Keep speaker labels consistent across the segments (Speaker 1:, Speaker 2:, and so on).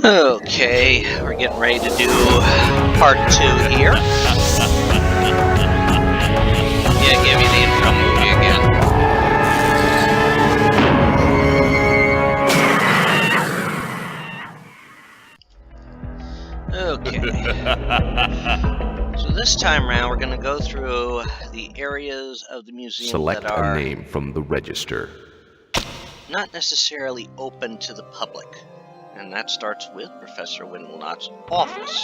Speaker 1: Okay, we're getting ready to do part 2 here. Yeah, give me the intro movie again. Okay. So this time around, we're going to go through the areas of the museum that are
Speaker 2: a name from the register.
Speaker 1: Not necessarily open to the public. And that starts with Professor Windlenot's office.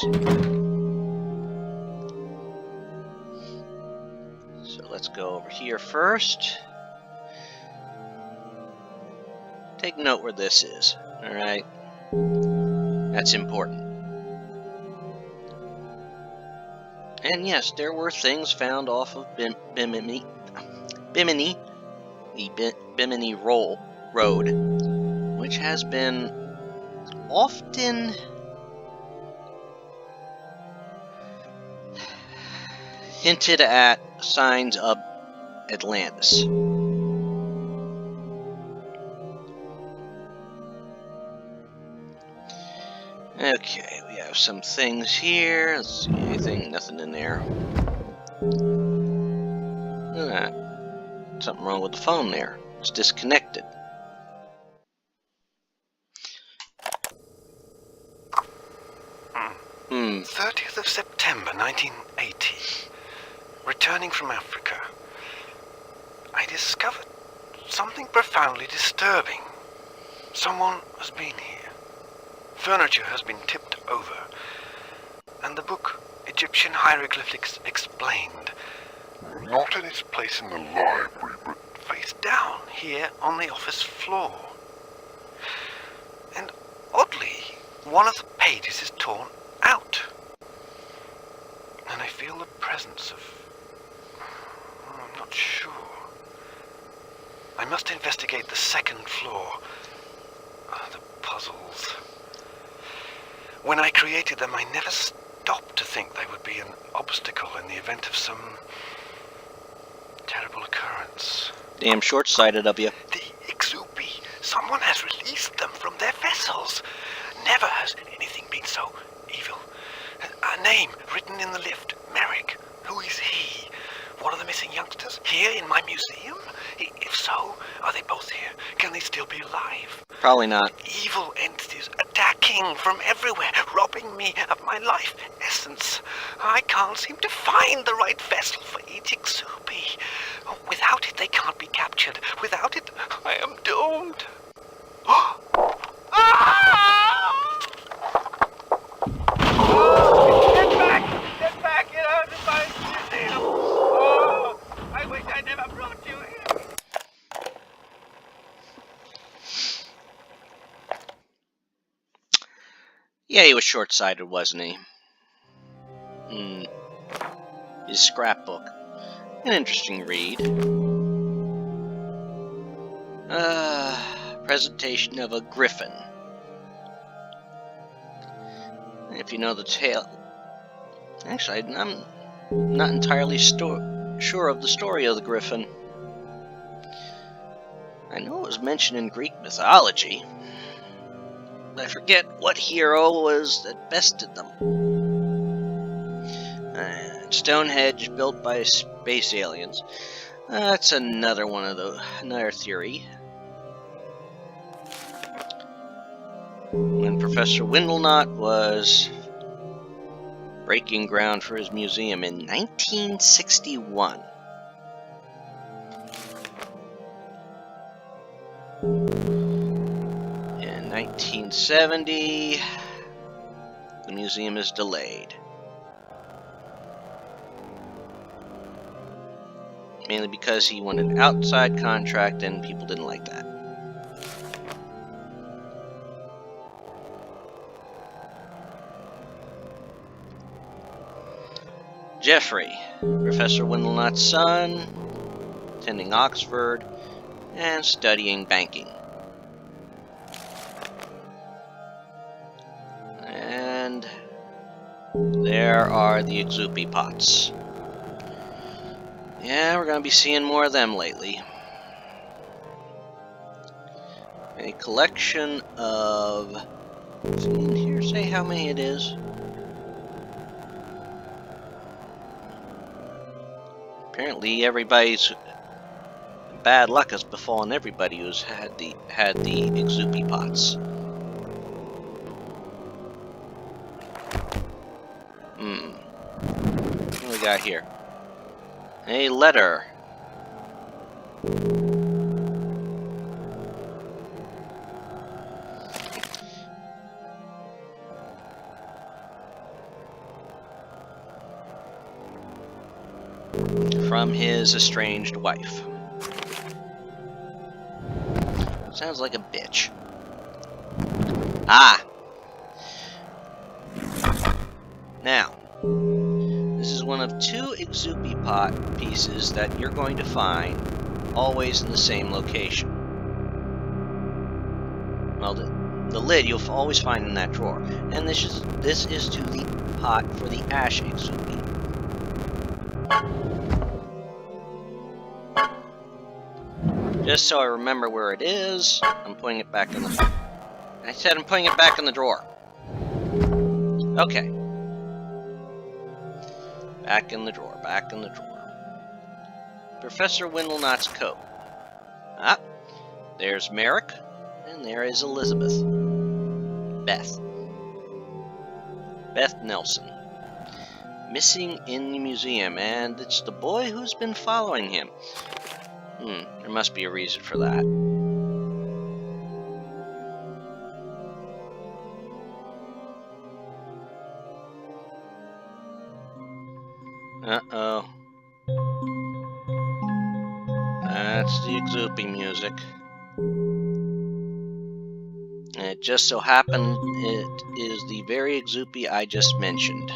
Speaker 1: So let's go over here first. Take note where this is, alright? That's important. And yes, there were things found off of Bimini Road, which has been often hinted at signs of Atlantis. Okay, we have some things here. Let's see, anything, nothing in there. Look at that. Something wrong with the phone there. It's disconnected.
Speaker 3: 30th of September 1980. Returning from Africa, I discovered something profoundly disturbing. Someone has been here. Furniture has been tipped over. And the book, Egyptian Hieroglyphics Explained, not in its place in the library, but face down here on the office floor. And oddly, one of the pages is torn out. And I feel the presence of... I'm not sure. I must investigate the second floor. The puzzles. When I created them, I never stopped to think they would be an obstacle in the event of some terrible occurrence.
Speaker 1: Damn short-sighted of you.
Speaker 3: The Ixupi. Someone has released them from their vessels. Never has anything been so evil. A name written in the lift. Merrick. Who is he? One of the missing youngsters? Here in my museum? If so, are they both here? Can they still be alive?
Speaker 1: Probably not.
Speaker 3: Evil entities attacking from everywhere, robbing me of my life essence. I can't seem to find the right vessel for each Ixupi. Without it, they can't be captured. Without it, I am doomed. Get back! Get out of my museum! Oh, I wish I never brought you here.
Speaker 1: Yeah, he was short-sighted, wasn't he? His scrapbook. An interesting read. Presentation of a griffin. If you know the tale... Actually, I'm not entirely sure of the story of the griffin. I know it was mentioned in Greek mythology. I forget what hero was that bested them. Stonehenge built by space aliens. That's another one of another theory. When Professor Windlenot was breaking ground for his museum in 1961. In 1970, the museum is delayed. Mainly because he wanted an outside contract and people didn't like that. Jeffrey, Professor Windlenot's son, attending Oxford and studying banking. And there are the Ixupi pots. Yeah, we're going to be seeing more of them lately. A collection of Does it in here say how many it is? Apparently everybody's bad luck has befallen everybody who's had the Ixupi pots. What do we got here? A letter. From his estranged wife. Sounds like a bitch. Ah! Now, this is one of 2 Ixupi pot pieces that you're going to find always in the same location. Well, the lid you'll always find in that drawer. And this is to the pot for the ash Ixupi. Just so I remember where it is, I'm putting it back in the... I said I'm putting it back in the drawer. Okay. Back in the drawer, back in the drawer. Professor Windlenot's coat. Ah, there's Merrick, and there is Elizabeth. Beth Nelson. Missing in the museum, and it's the boy who's been following him. There must be a reason for that. Uh-oh. That's the Ixupi music. And it just so happened it is the very Ixupi I just mentioned.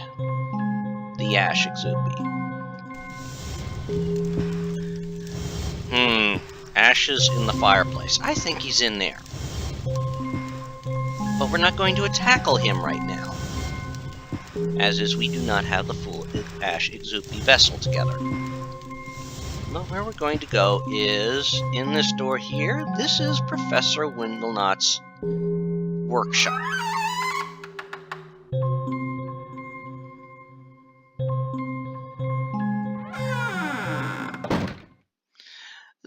Speaker 1: The Ash Ixupi. Ashes in the fireplace. I think he's in there. But we're not going to tackle him right now. As is, we do not have the full Ash Ixupi vessel together. But where we're going to go is in this door here. This is Professor Windlenot's workshop.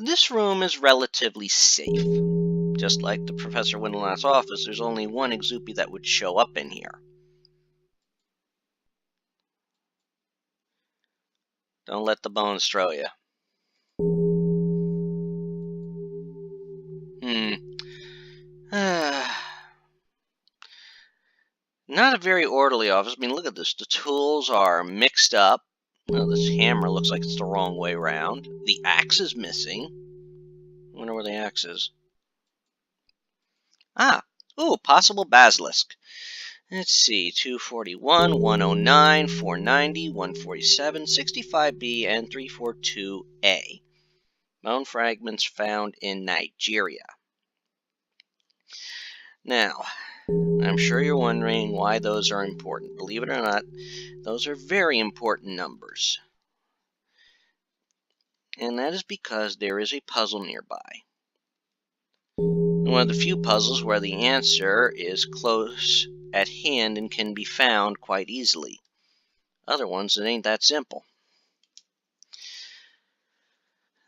Speaker 1: This room is relatively safe. Just like the Professor Windlenot's office, there's only one Ixupi that would show up in here. Don't let the bones throw you. Not a very orderly office. I mean, look at this. The tools are mixed up. Well, this hammer looks like it's the wrong way around. The axe is missing. I wonder where the axe is. Ah! Ooh, possible basilisk. Let's see. 241, 109, 490, 147, 65B, and 342A. Bone fragments found in Nigeria. Now, I'm sure you're wondering why those are important. Believe it or not, those are very important numbers. And that is because there is a puzzle nearby. One of the few puzzles where the answer is close at hand and can be found quite easily. Other ones, it ain't that simple.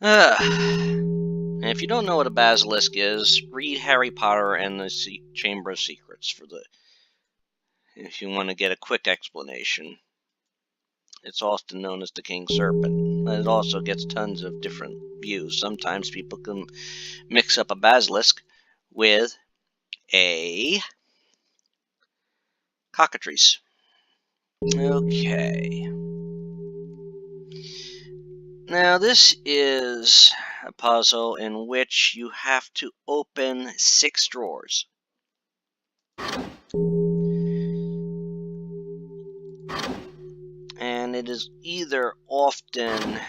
Speaker 1: And if you don't know what a basilisk is, read Harry Potter and the Chamber of Secrets if you want to get a quick explanation. It's often known as the King Serpent. It also gets tons of different views. Sometimes people can mix up a basilisk with a cockatrice. Okay. Now this is a puzzle in which you have to open 6 drawers. And it is either often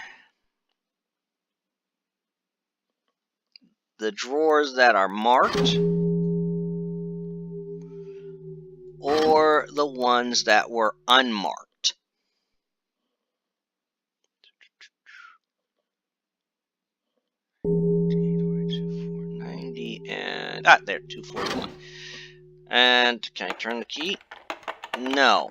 Speaker 1: the drawers that are marked or the ones that were unmarked. And there, 241. And can I turn the key? No.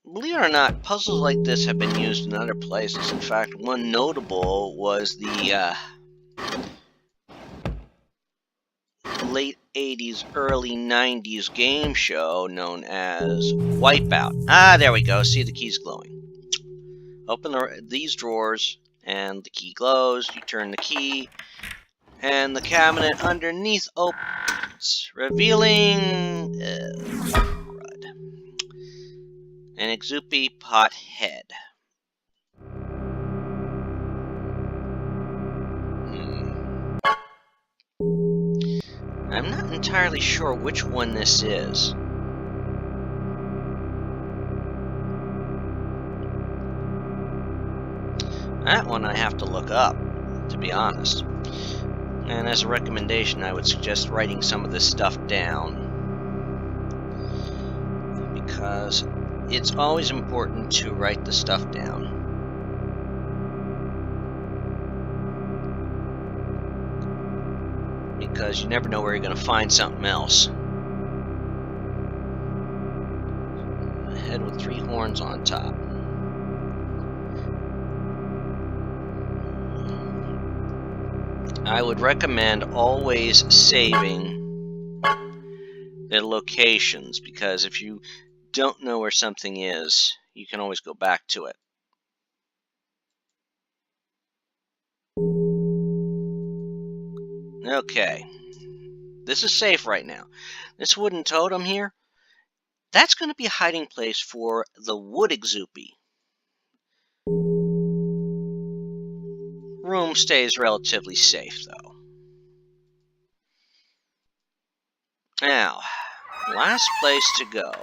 Speaker 1: Believe it or not, puzzles like this have been used in other places. In fact, one notable was the late 80s, early 90s game show known as Wipeout. Ah, there we go. See, the key's glowing. Open these drawers, and the key glows. You turn the key, and the cabinet underneath opens, revealing crud. An Ixupi pot head. I'm not entirely sure which one this is. That one I have to look up, to be honest. And as a recommendation, I would suggest writing some of this stuff down. Because it's always important to write the stuff down. Because you never know where you're going to find something else. A head with 3 horns on top. I would recommend always saving the locations, because if you don't know where something is, you can always go back to it. Okay. This is safe right now. This wooden totem here, that's going to be a hiding place for the wood Ixupi. Room stays relatively safe, though. Now, last place to go.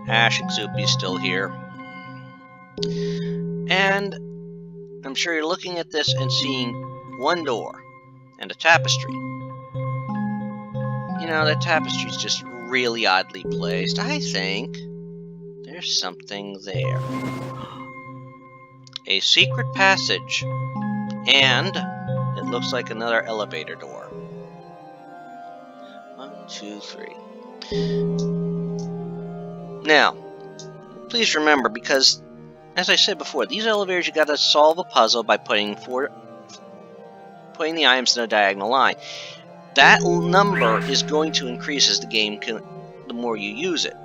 Speaker 1: Ash Ixupi's still here. And I'm sure you're looking at this and seeing one door and a tapestry. You know, that tapestry's just really oddly placed. I think there's something there. A secret passage. And it looks like another elevator door. 1, 2, 3. Now, please remember, because, as I said before, these elevators, you gotta solve a puzzle by putting the items in a diagonal line. That number is going to increase as the more you use it.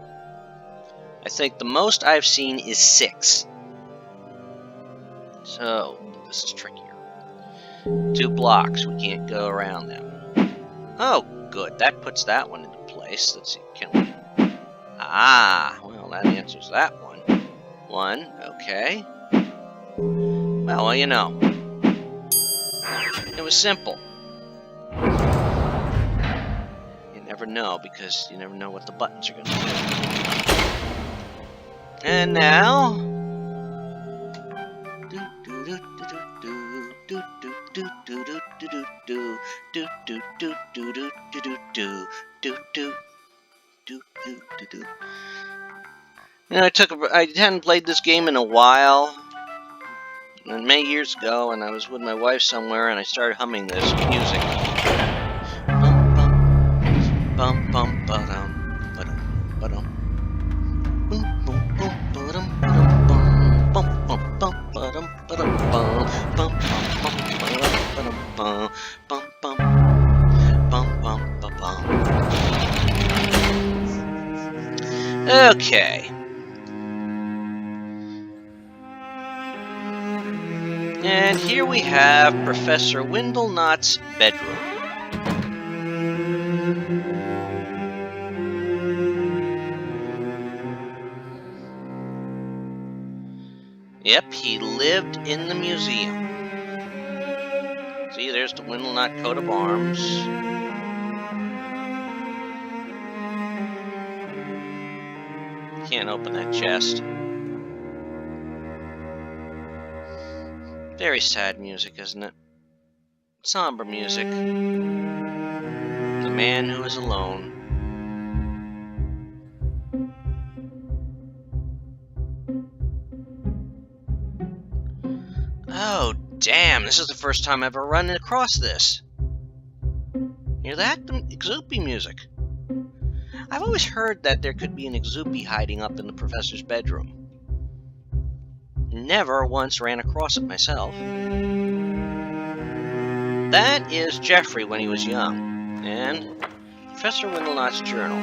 Speaker 1: I think the most I've seen is 6. So, this is trickier. 2 blocks, we can't go around them. Oh, good, that puts that one into place. Let's see, can we? Ah, well, that answers that one. 1, okay. Well, you know. It was simple. You never know, because you never know what the buttons are going to do. And now... You know, I hadn't played this game in a while, many years ago, and I was with my wife somewhere, and I started humming this music. Bum bum ba-dum, ba-dum, ba-dum. Boom boom boom ba-dum, ba-dum, bum bum bum ba-dum, ba-dum, bum bum bum ba-dum, bum bum bum bum bum ba-bum. Okay. And here we have Professor Windlenot's bedroom. Yep, he lived in the museum. See, there's the Windlenot coat of arms. Can't open that chest. Very sad music, isn't it? Somber music. The man who is alone. Oh, damn, this is the first time I've ever run across this. Hear that? The Ixupi music. I've always heard that there could be an Ixupi hiding up in the professor's bedroom. Never once ran across it myself. That is Jeffrey when he was young, and Professor Windlenot's journal.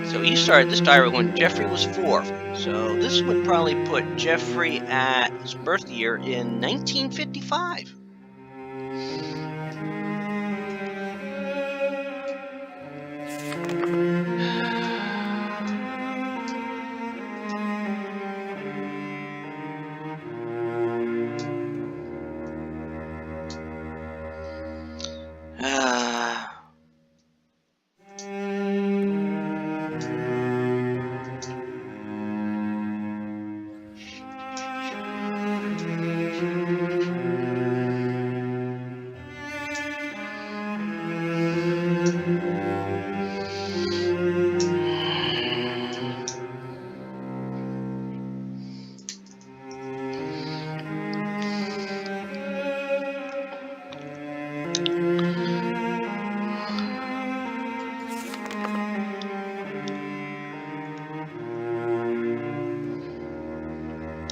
Speaker 1: So he started this diary when Jeffrey was 4, so this would probably put Jeffrey at his birth year in 1955.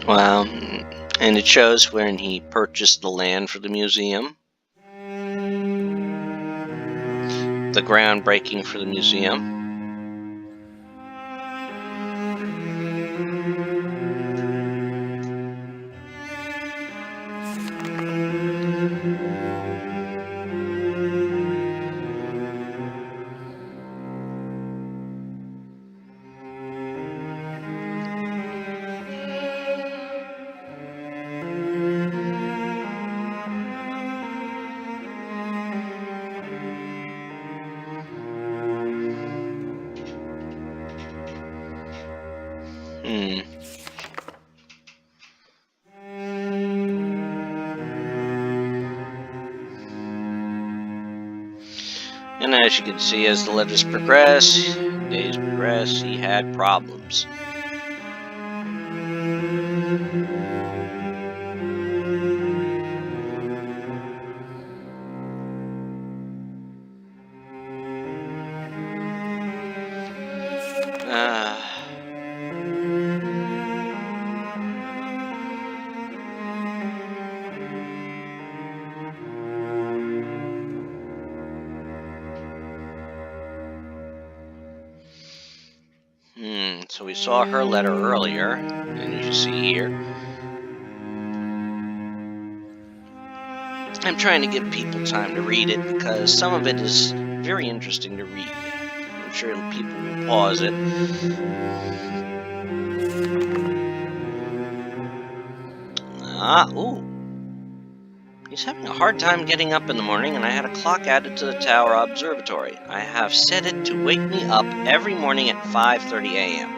Speaker 1: Wow, and it shows when he purchased the land for the museum, the groundbreaking for the museum. And as you can see, as the letters progress, days progress, he had problems. So we saw her letter earlier, and as you see here, I'm trying to give people time to read it because some of it is very interesting to read. I'm sure people will pause it. He's having a hard time getting up in the morning, and I had a clock added to the tower observatory. I have set it to wake me up every morning at 5:30 a.m.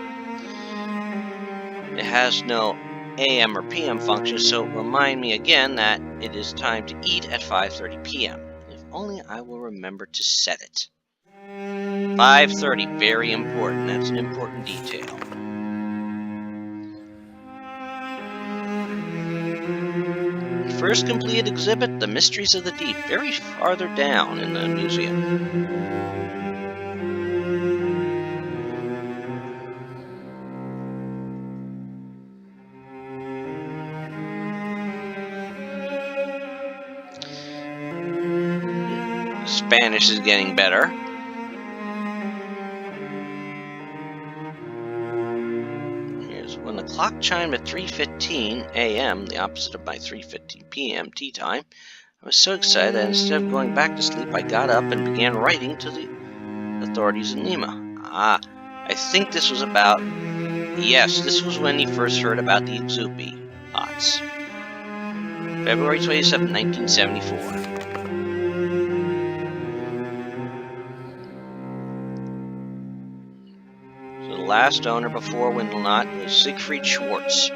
Speaker 1: It has no AM or PM function, so remind me again that it is time to eat at 5:30 p.m. If only I will remember to set it. 5:30, very important. That's an important detail. First completed exhibit, The Mysteries of the Deep, very farther down in the museum. Spanish is getting better. Here's when the clock chimed at 3:15 a.m., the opposite of my 3:15 p.m. tea time. I was so excited that instead of going back to sleep, I got up and began writing to the authorities in Lima. I think this was about... Yes, this was when he first heard about the Ixupi pots. February 27, 1974. The last owner before Windlenot was Siegfried Schwartz.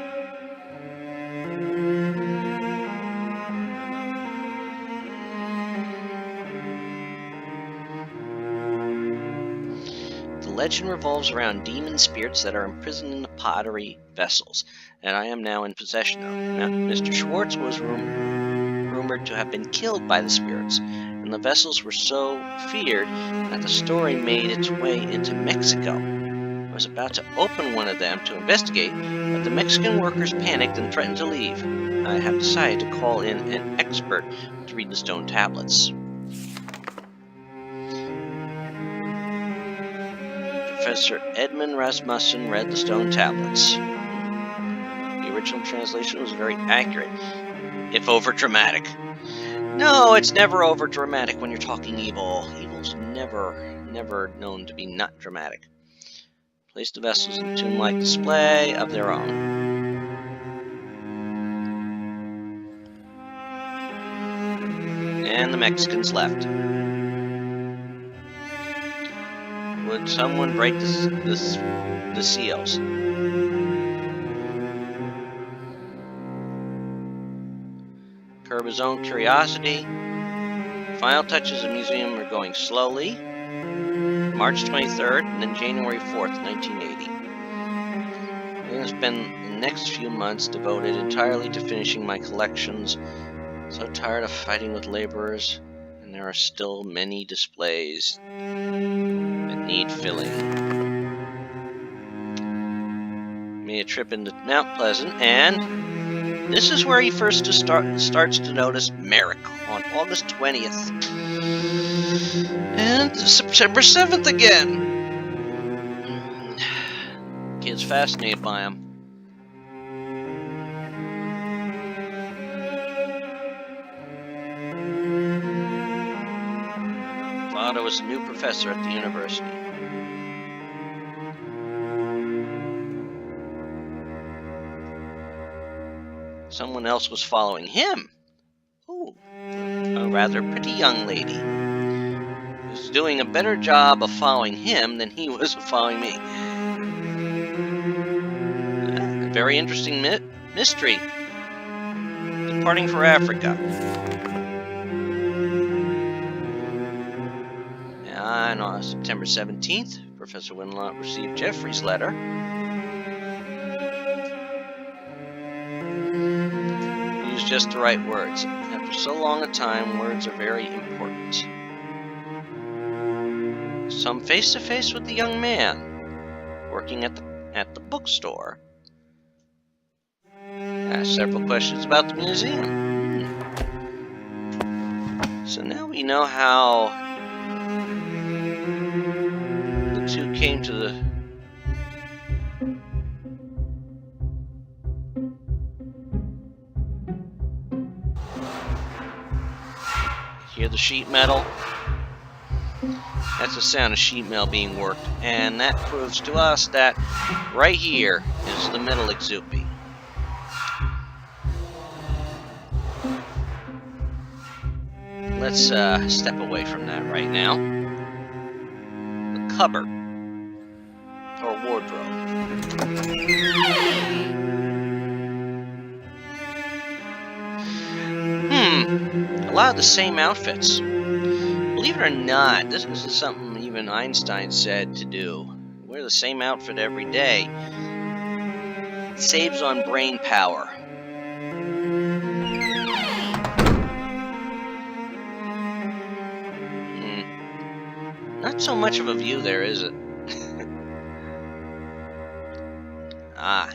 Speaker 1: The legend revolves around demon spirits that are imprisoned in the pottery vessels, and I am now in possession of. Now, Mr. Schwartz was rumored to have been killed by the spirits, and the vessels were so feared that the story made its way into Mexico. I was about to open one of them to investigate, but the Mexican workers panicked and threatened to leave. I have decided to call in an expert to read the stone tablets. Professor Edmund Rasmussen read the stone tablets. The original translation was very accurate, if over-dramatic. No, it's never over-dramatic when you're talking evil. Evil's never known to be not dramatic. Place the vessels in tomb-like display of their own. And the Mexicans left. Would someone break the seals? Curb his own curiosity. Final touches of the museum are going slowly. March 23rd and then January 4th, 1980. I'm going to spend the next few months devoted entirely to finishing my collections. So tired of fighting with laborers, and there are still many displays that need filling. Made a trip into Mount Pleasant, and this is where he first starts to notice Merrick on August 20th. And September 7th again. Kid's fascinated by him. Father was a new professor at the university. Someone else was following him. Oh, a rather pretty young lady. Was doing a better job of following him than he was of following me. A very interesting mystery. Departing for Africa. And on September 17th, Professor Windlenot received Jeffrey's letter. Used just the right words. After so long a time, words are very important. Some face-to-face with the young man working at the bookstore. Asked several questions about the museum. So now we know how the two came to the hear the sheet metal. That's the sound of sheet metal being worked, and that proves to us that right here is the middle Ixupi. Let's step away from that right now. The cupboard, or wardrobe. A lot of the same outfits. Believe it or not, this is something even Einstein said to do. Wear the same outfit every day. It saves on brain power. Not so much of a view there, is it?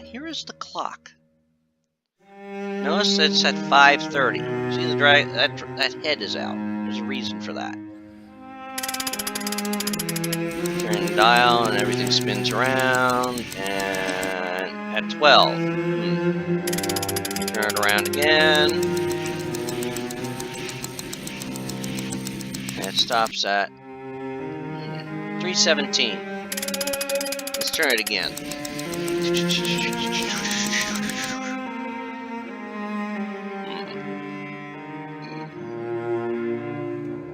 Speaker 1: Here is the clock. Notice it's at 5:30. See the drag? That head is out. There's a reason for that. Turn the dial and everything spins around. And at 12. Turn it around again. And it stops at 3:17. Let's turn it again.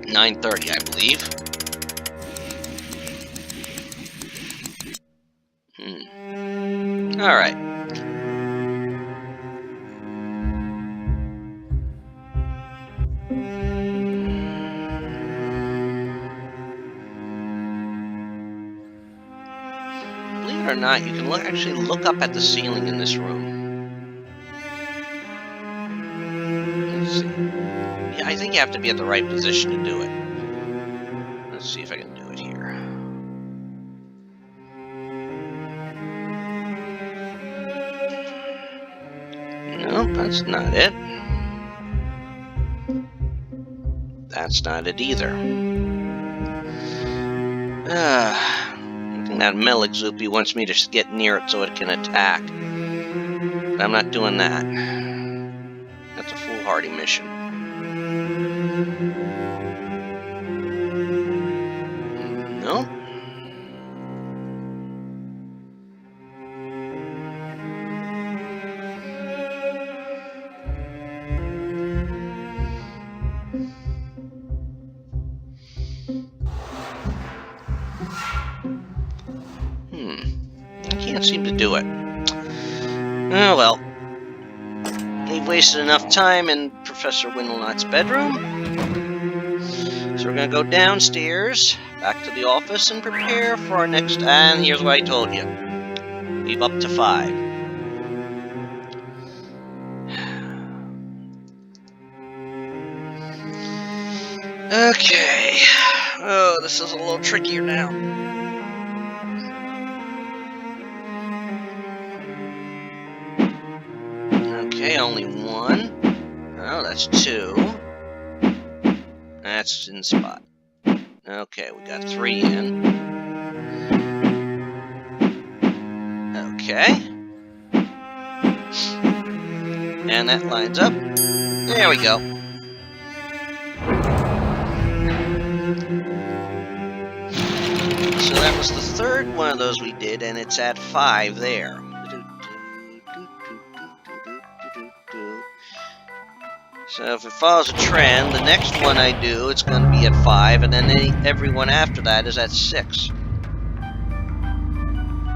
Speaker 1: 9:30, I believe. All right. it or not, you can actually look up at the ceiling in this room. Let's see. Yeah, I think you have to be at the right position to do it. Let's see if I can do it here. Nope, that's not it. That's not it either. I think that metal Ixupi wants me to get near it so it can attack. But I'm not doing that. That's a foolhardy mission. Nope. I can't seem to do it. Oh well. We've wasted enough time in Professor Windlenot's bedroom. So we're gonna go downstairs, back to the office, and prepare for our next... And here's what I told you. Leave up to 5. Okay. Oh, this is a little trickier now. Okay, only 1. Oh, that's 2. That's in spot. Okay, we got 3 in. Okay. And that lines up. There we go. So that was the third one of those we did, and it's at 5 there. So if it follows a trend, the next one I do, it's going to be at 5, and then everyone after that is at 6.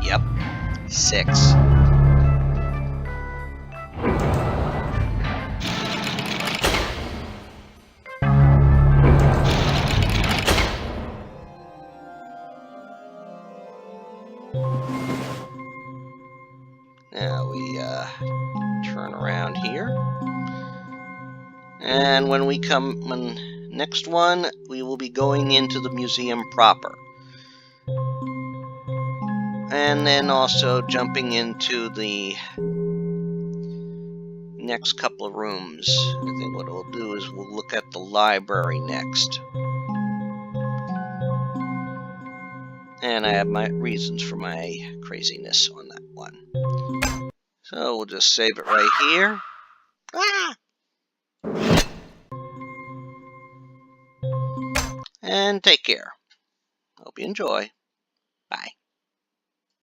Speaker 1: Yep, 6. Now we turn around here. And when next one, we will be going into the museum proper. And then also jumping into the next couple of rooms. I think what we'll do is we'll look at the library next. And I have my reasons for my craziness on that one. So we'll just save it right here. And take care. Hope you enjoy. Bye.